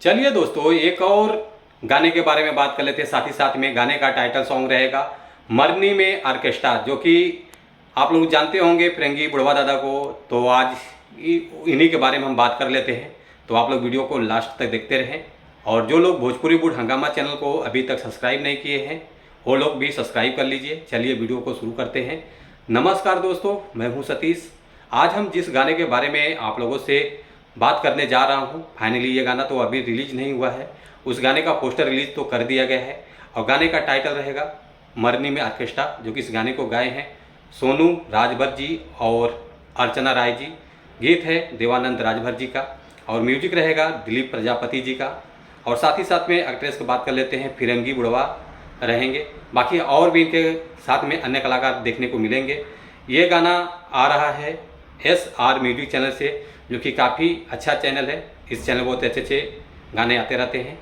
चलिए दोस्तों, एक और गाने के बारे में बात कर लेते हैं। साथ ही साथ में गाने का टाइटल सॉन्ग रहेगा मरनी में ऑर्केस्ट्रा, जो कि आप लोग जानते होंगे फिरंगी बुढ़वा दादा को। तो आज इन्हीं के बारे में हम बात कर लेते हैं। तो आप लोग वीडियो को लास्ट तक देखते रहें, और जो लोग भोजपुरी बुढ़ हंगामा चैनल को अभी तक सब्सक्राइब नहीं किए हैं वो लोग भी सब्सक्राइब कर लीजिए। चलिए वीडियो को शुरू करते हैं। नमस्कार दोस्तों, मैं हूं सतीश। आज हम जिस गाने के बारे में आप लोगों से बात करने जा रहा हूं, फाइनली ये गाना तो अभी रिलीज नहीं हुआ है। उस गाने का पोस्टर रिलीज तो कर दिया गया है, और गाने का टाइटल रहेगा मरनी में ऑर्केस्ट्रा, जो कि इस गाने को गाए हैं सोनू राजभर जी और अर्चना राय जी। गीत है देवानंद राजभर जी का, और म्यूजिक रहेगा दिलीप प्रजापति जी का। और साथ ही साथ में एक्ट्रेस की बात कर लेते हैं, फिरंगी बुढ़वा रहेंगे। बाकी और भी इनके साथ में अन्य कलाकार देखने को मिलेंगे। ये गाना आ रहा है SR म्यूजिक चैनल से, जो कि काफ़ी अच्छा चैनल है। इस चैनल बहुत अच्छे अच्छे गाने आते रहते हैं।